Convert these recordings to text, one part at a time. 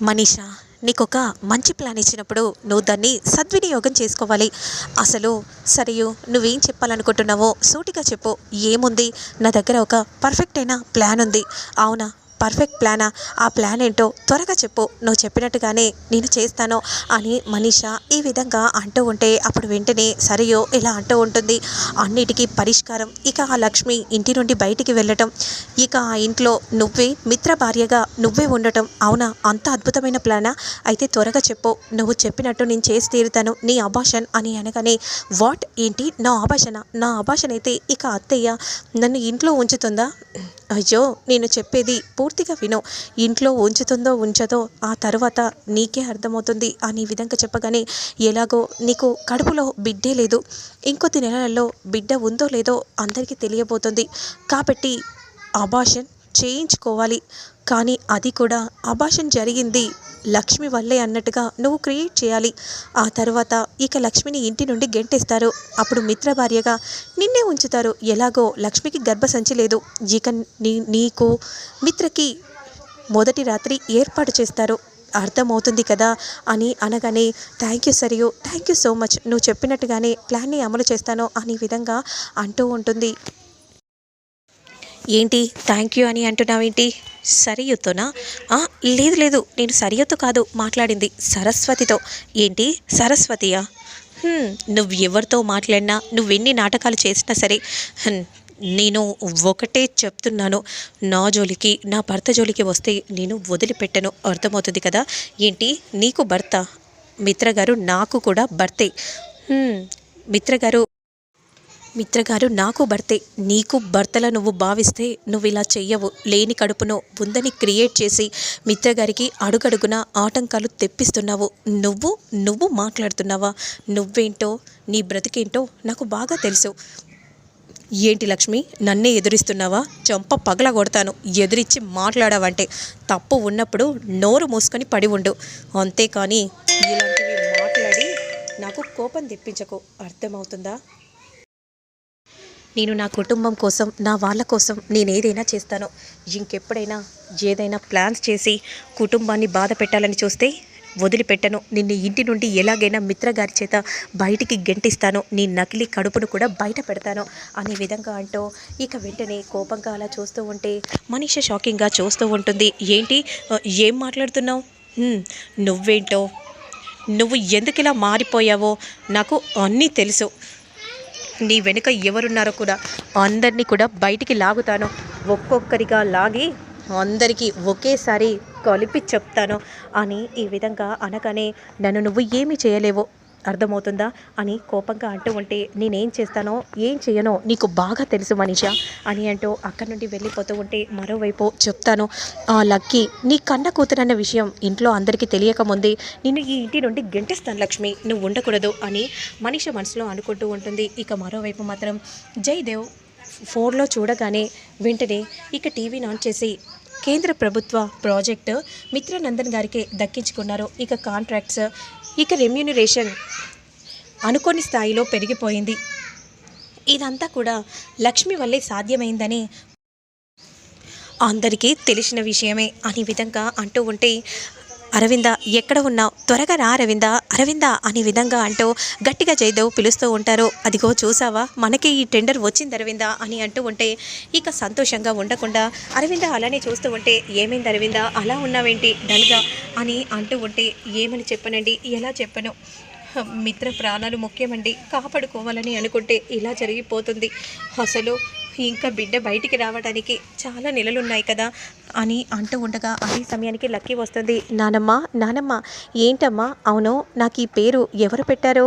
మనీషా, నీకొక మంచి ప్లాన్ ఇచ్చినప్పుడు నువ్వు దాన్ని సద్వినియోగం చేసుకోవాలి. అసలు సరియు నువ్వేం చెప్పాలనుకుంటున్నావో సూటిగా చెప్పు. ఏముంది, నా దగ్గర ఒక పర్ఫెక్ట్ అయిన ప్లాన్ ఉంది. అవునా, పర్ఫెక్ట్ ప్లానా? ఆ ప్లాన్ ఏంటో త్వరగా చెప్పు. నువ్వు చెప్పినట్టుగానే నేను చేస్తాను అని మనీషా ఈ విధంగా అంటూ ఉంటే అప్పుడు వెంటనే సరియో ఇలా అంటూ ఉంటుంది. అన్నిటికీ పరిష్కారం ఇక ఆ లక్ష్మి ఇంటి నుండి బయటికి వెళ్ళటం, ఇక ఆ ఇంట్లో నువ్వే మిత్ర భార్యగా నువ్వే ఉండటం. అవునా, అంత అద్భుతమైన ప్లానా? అయితే త్వరగా చెప్పు. నువ్వు చెప్పినట్టు నేను చేసి తీరుతాను. నీ అభాషన్ అని అనగానే, వాట్, ఏంటి నా అభాషణ? నా అభాషణ అయితే ఇక అత్తయ్య నన్ను ఇంట్లో ఉంచుతుందా? అయ్యో, నేను చెప్పేది పూర్తిగా విను. ఇంట్లో ఉంచుతుందో ఉంచదో ఆ తర్వాత నీకే అర్థమవుతుంది అని ఈ విధంగా చెప్పగానే, ఎలాగో నీకు కడుపులో బిడ్డే లేదు, ఇంకొద్ది నెలలలో బిడ్డ ఉందో లేదో అందరికీ తెలియబోతుంది. కాబట్టి అబార్షన్ చేయించుకోవాలి. కానీ అది కూడా అబార్షన్ జరిగింది లక్ష్మి వల్లే అన్నట్టుగా నువ్వు క్రియేట్ చేయాలి. ఆ తర్వాత ఇక లక్ష్మిని ఇంటి నుండి గెంటేస్తారు. అప్పుడు మిత్ర భార్యగా నిన్నే ఉంచుతారు. ఎలాగో లక్ష్మికి గర్భసంచి లేదు. ఇక నీకు మిత్రకి మొదటి రాత్రి ఏర్పాటు చేస్తారు. అర్థమవుతుంది కదా అని అనగానే, thank you Sarayu, thank you so much. నువ్వు చెప్పినట్టుగానే ప్లాన్ని అమలు చేస్తాను అని విధంగా అంటూ ఉంటుంది. ఏంటి థ్యాంక్ యూ అని అంటున్నావేంటి? సరియుతోనా? లేదు లేదు, నేను సరియుతో కాదు మాట్లాడింది, సరస్వతితో. ఏంటి సరస్వతియా? నువ్వు ఎవరితో మాట్లాడినా, నువ్వెన్ని నాటకాలు చేసినా సరే, నేను ఒకటే చెప్తున్నాను, నా జోలికి, నా భర్త జోలికి వస్తే నేను వదిలిపెట్టను. అర్థమవుతుంది కదా? ఏంటి నీకు భర్త? మిత్రగారు నాకు కూడా భర్తే. మిత్రగారు మిత్రగారు నాకు భర్తే. నీకు భర్తలా నువ్వు భావిస్తే నువ్వు ఇలా చెయ్యవు. లేని కడుపును ఉందని క్రియేట్ చేసి మిత్రగారికి అడుగడుగున ఆటంకాలు తెప్పిస్తున్నావు. నువ్వు మాట్లాడుతున్నావా? నువ్వేంటో, నీ బ్రతికేంటో నాకు బాగా తెలుసు. ఏంటి లక్ష్మి, నన్నే ఎదురిస్తున్నావా? చంప పగల కొడతాను ఎదురిచ్చి మాట్లాడావంటే. తప్పు ఉన్నప్పుడు నోరు మూసుకొని పడి ఉండు. అంతేకాని ఇలాంటివి మాట్లాడి నాకు కోపం తెప్పించకు. అర్థమవుతుందా? నేను నా కుటుంబం కోసం, నా వాళ్ళ కోసం నేను ఏదైనా చేస్తాను. ఇంకెప్పుడైనా ఏదైనా ప్లాన్స్ చేసి కుటుంబాన్ని బాధ పెట్టాలని చూస్తే వదిలిపెట్టను. నిన్ను ఇంటి నుండి ఎలాగైనా మిత్రగారి చేత బయటికి గెంటిస్తాను. నీ నకిలీ కడుపును కూడా బయట పెడతాను అనే విధంగా అంటూ ఇక వెంటనే కోపంగా అలా చూస్తూ ఉంటే మనీష షాకింగ్గా చూస్తూ ఉంటుంది. ఏంటి, ఏం మాట్లాడుతున్నావు? నువ్వేంటో, నువ్వు ఎందుకు ఇలా మారిపోయావో నాకు అన్నీ తెలుసు. నీ వెనుక ఎవరున్నారో కూడా అందరినీ కూడా బయటికి లాగుతాను. ఒక్కొక్కరిగా లాగి అందరికీ ఒకేసారి కలిపి చెప్తాను అని ఈ విధంగా అనగానే, నన్ను నువ్వు ఏమీ చేయలేవు, అర్థమవుతుందా అని కోపంగా అంటూ ఉంటే, నేనేం చేస్తానో ఏం చేయనో నీకు బాగా తెలుసు మనీషా అని అంటూ అక్కడి నుండి వెళ్ళిపోతూ ఉంటే, మరోవైపు చెప్తాను, ఆ లక్కీ నీ కన్న కూతురన్న విషయం ఇంట్లో అందరికీ తెలియకముందే నిన్ను ఈ ఇంటి నుండి గెంటేస్తాను లక్ష్మి, నువ్వు ఉండకూడదు అని మనీష మనసులో అనుకుంటూ ఉంటుంది. ఇక మరోవైపు మాత్రం జయదేవ్ ఫోన్లో చూడగానే వెంటనే ఇక టీవీని ఆన్ చేసి, కేంద్ర ప్రభుత్వ ప్రాజెక్టు మిత్రనందన్ గారికి దక్కించుకున్నారు. ఇక కాంట్రాక్ట్స్, ఇక రెమ్యూనరేషన్ అనుకోని స్థాయిలో పెరిగిపోయింది. ఇదంతా కూడా లక్ష్మి వల్లే సాధ్యమైందని అందరికీ తెలిసిన విషయమే అని విధంగా అంటూ ఉంటే, అరవింద ఎక్కడ ఉన్నావు? త్వరగా రా అరవింద, అరవింద అనే విధంగా అంటూ గట్టిగా జయదేవ్ పిలుస్తూ ఉంటారు. అదిగో చూసావా, మనకి ఈ టెండర్ వచ్చింది అరవింద అని అంటూ ఉంటే ఇక సంతోషంగా ఉండకుండా అరవింద అలానే చూస్తూ ఉంటే, ఏమైంది అరవింద అలా ఉన్నావేంటి డల్గా అని అంటూ ఉంటే, ఏమని చెప్పనండి, ఎలా చెప్పను, మిత్ర ప్రాణాలు ముఖ్యమండి, కాపాడుకోవాలని అనుకుంటే ఇలా జరిగిపోతుంది. అసలు ఇంకా బిడ్డ బయటికి రావడానికి చాలా నెలలున్నాయి కదా అని అంటూ ఉండగా అదే సమయానికి లక్కీ వస్తుంది. నానమ్మ, నానమ్మ, ఏంటమ్మా? అవును, నాకు ఈ పేరు ఎవరు పెట్టారో?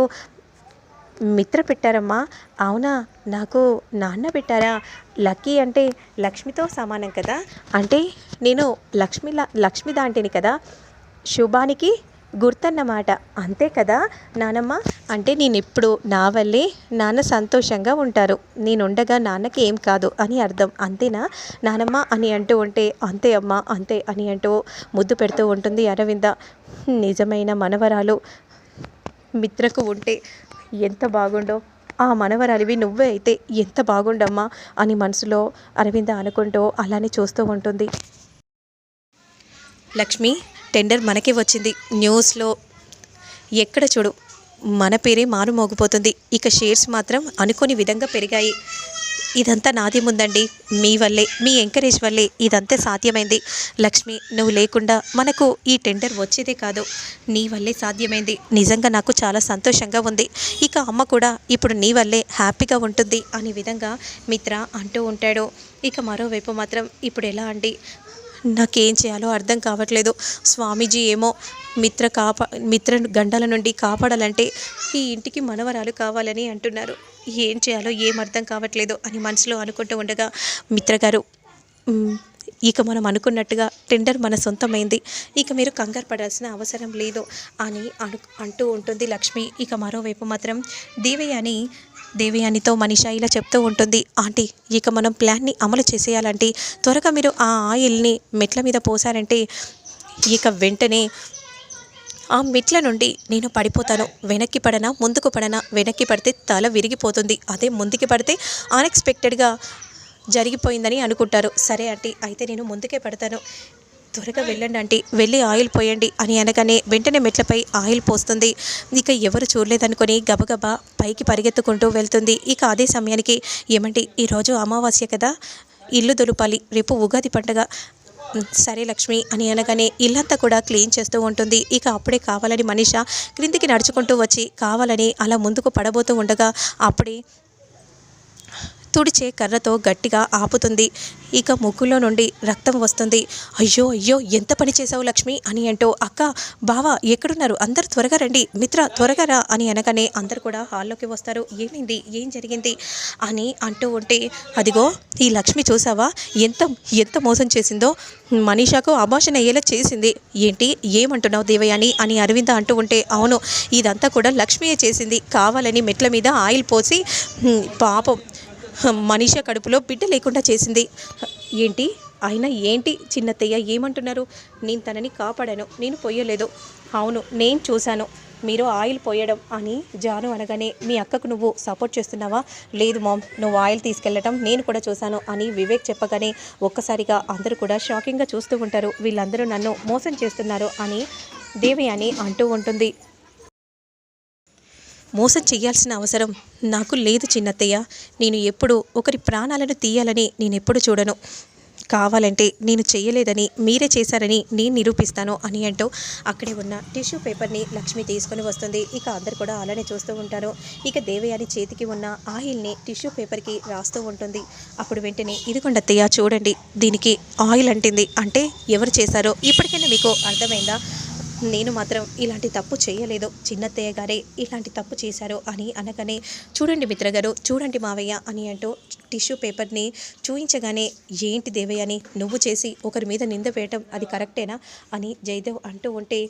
మిత్ర పెట్టారమ్మా. అవునా, నాకు నాన్న పెట్టారా? లక్కీ అంటే లక్ష్మితో సమానం కదా, అంటే నేను లక్ష్మి దాంటిని కదా, శుభానికి గుర్తన్నమాట, అంతే కదా నానమ్మ? అంటే నేను ఎప్పుడు నా వల్లే నాన్న సంతోషంగా ఉంటారు, నేనుండగా నాన్నకి ఏం కాదు అని అర్థం, అంతేనా నానమ్మ అని అంటూ ఉంటే, అంతే అమ్మ అంతే అని అంటూ ముద్దు పెడుతూ ఉంటుంది అరవింద. నిజమైన మనవరాలు మిత్రకు ఉంటే ఎంత బాగుండో, ఆ మనవరాలివి నువ్వే అయితే ఎంత బాగుండమ్మా అని మనసులో అరవింద అనుకుంటూ అలానే చూస్తూ ఉంటుంది. లక్ష్మి, టెండర్ మనకే వచ్చింది. న్యూస్లో ఎక్కడ చూడు మన పేరే మారుమోగిపోతుంది. ఇక షేర్స్ మాత్రం అనుకోని విధంగా పెరిగాయి. ఇదంతా నాది ముందండి, మీ వల్లే, మీ ఎంకరేజ్ వల్లే ఇదంతా సాధ్యమైంది. లక్ష్మి, నువ్వు లేకుండా మనకు ఈ టెండర్ వచ్చేదే కాదు, నీ వల్లే సాధ్యమైంది. నిజంగా నాకు చాలా సంతోషంగా ఉంది. ఇక అమ్మ కూడా ఇప్పుడు నీ వల్లే హ్యాపీగా ఉంటుంది అనే విధంగా మిత్ర అంటూ ఉంటాడు. ఇక మరోవైపు మాత్రం ఇప్పుడు ఎలా అండి, నాకేం చేయాలో అర్థం కావట్లేదు. స్వామీజీ ఏమో మిత్ర గండాల నుండి కాపాడాలంటే ఈ ఇంటికి మనవరాలు కావాలని అంటున్నారు. ఏం చేయాలో ఏం అర్థం కావట్లేదు అని మనసులో అనుకుంటూ ఉండగా మిత్ర గారు, ఇక మనం అనుకున్నట్టుగా టెండర్ మన సొంతమైంది, ఇక మీరు కంగారు పడాల్సిన అవసరం లేదు అని అంటూ ఉంటుంది లక్ష్మి. ఇక మరోవైపు మాత్రం దేవయానితో మనీషా ఇలా చెప్తూ ఉంటుంది. ఆంటీ, ఇక మనం ప్లాన్ని అమలు చేసేయాలంటే త్వరగా మీరు ఆ ఆయిల్ని మెట్ల మీద పోసారంటే ఇక వెంటనే ఆ మెట్ల నుండి నేను పడిపోతాను. వెనక్కి పడనా ముందుకు పడనా, వెనక్కి పడితే తల విరిగిపోతుంది, అదే ముందుకి పడితే అన్ఎక్స్పెక్టెడ్గా జరిగిపోయిందని అనుకుంటారు. సరే ఆంటీ, అయితే నేను ముందుకే పడతాను, త్వరగా వెళ్ళండి ఆంటీ, వెళ్ళి ఆయిల్ పోయండి అని అనగానే వెంటనే మెట్లపై ఆయిల్ పోస్తుంది. ఇక ఎవరు చూడలేదనుకొని గబగబా పైకి పరిగెత్తుకుంటూ వెళ్తుంది. ఇక అదే సమయానికి, ఏమంటే ఈరోజు అమావాస్య కదా, ఇల్లు దులుపాలి, రేపు ఉగాది పండగ. సరే లక్ష్మి అని అనగానే ఇల్లంతా కూడా క్లీన్ చేస్తూ ఉంటుంది. ఇక అప్పుడే కావాలని మనీషా క్రిందికి నడుచుకుంటూ వచ్చి కావాలని అలా ముందుకు పడబోతూ ఉండగా అప్పుడే తుడిచే కర్రతో గట్టిగా ఆపుతుంది. ఇక ముక్కులో నుండి రక్తం వస్తుంది. అయ్యో అయ్యో, ఎంత పని చేసావు లక్ష్మి అని అంటూ, అక్క, బావ ఎక్కడున్నారు, అందరు త్వరగా రండి, మిత్ర త్వరగా రా అని అనగానే అందరు కూడా హాల్లోకి వస్తారు. ఏమైంది, ఏం జరిగింది అని అంటూ ఉంటే, అదిగో ఈ లక్ష్మి చూసావా ఎంత ఎంత మోసం చేసిందో, మనీషాకు అభాషణ అయ్యేలా చేసింది. ఏంటి, ఏమంటున్నావు దేవయాని అని అరవింద అంటూ ఉంటే, అవును, ఇదంతా కూడా లక్ష్మియే చేసింది, కావాలని మెట్ల మీద ఆయిల్ పోసి పాపం మనీషా కడుపులో బిడ్డ లేకుండా చేసింది. ఏంటి, అయినా ఏంటి చిన్నత్తయ్య ఏమంటున్నారు, నేను తనని కాపాడాను, నేను పోయలేదు. అవును, నేను చూశాను మీరు ఆయిల్ పోయడం అని జాను అనగానే, మీ అక్కకు నువ్వు సపోర్ట్ చేస్తున్నావా? లేదు మామ్, నువ్వు ఆయిల్ తీసుకెళ్ళటం నేను కూడా చూశాను అని వివేక్ చెప్పగానే ఒక్కసారిగా అందరూ కూడా షాకింగ్గా చూస్తూ ఉంటారు. వీళ్ళందరూ నన్ను మోసం చేస్తున్నారు అని దేవయాని అంటూ ఉంటుంది. మోసం చేయాల్సిన అవసరం నాకు లేదు చిన్నత్తయ్య, నేను ఎప్పుడు ఒకరి ప్రాణాలను తీయాలని నేనెప్పుడు చూడను, కావాలంటే నేను చేయలేదని మీరే చేశారని నేను నిరూపిస్తాను అని అంటూ అక్కడే ఉన్న టిష్యూ పేపర్ని లక్ష్మి తీసుకొని వస్తుంది. ఇక అందరు కూడా అలానే చూస్తూ ఉంటారు. ఇక దేవయాని చేతికి ఉన్న ఆయిల్ని టిష్యూ పేపర్కి రాస్తూ ఉంటుంది. అప్పుడు వెంటనే, ఇదిగోండి అత్తయ్య చూడండి, దీనికి ఆయిల్ అంటింది, అంటే ఎవరు చేశారో ఇప్పటికైనా మీకు అర్థమైందా? నేను మాత్రం ఇలాంటి తప్పు చేయలేదు, చిన్నత్తయ్య గారే ఇలాంటి తప్పు చేశారు అని అనగానే, చూడండి మిత్రగారు, చూడండి మావయ్య అని అంటూ టిష్యూ పేపర్ని చూయించగానే, ఏంటి దేవయ్యని నువ్వు చేసి ఒకరి మీద నింద వేయటం అది కరెక్టేనా అని జయదేవ్ అంటూ ఉంటే,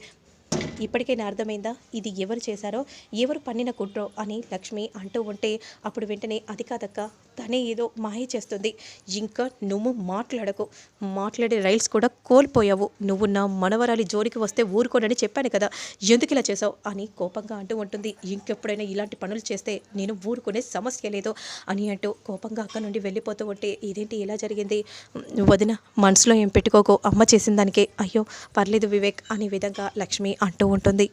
ఇప్పటికైనా అర్థమైందా ఇది ఎవరు చేశారో, ఎవరు పన్నిన కుట్రో అని లక్ష్మి అంటూ ఉంటే, అప్పుడు వెంటనే, అది కాదక్క, తనే ఏదో మాయ చేస్తుంది, ఇంకా నువ్వు మాట్లాడే రైల్స్ కూడా కోల్పోయావు, నువ్వు నా మనవరాలి జోలికి వస్తే ఊరుకోనని చెప్పాను కదా, ఎందుకు ఇలా చేసావు అని కోపంగా అంటూ ఉంటుంది. ఇంకెప్పుడైనా ఇలాంటి పనులు చేస్తే నేను ఊరుకునే సమస్య లేదు అని అంటూ కోపంగా అక్క నుండి వెళ్ళిపోతూ ఉంటే, ఇదేంటి ఇలా జరిగింది, వదిన మనసులో ఏం పెట్టుకోకు, అమ్మ చేసిన దానికే, అయ్యో పర్లేదు వివేక్ అనే విధంగా లక్ష్మి అంటూ ఉంటుంది.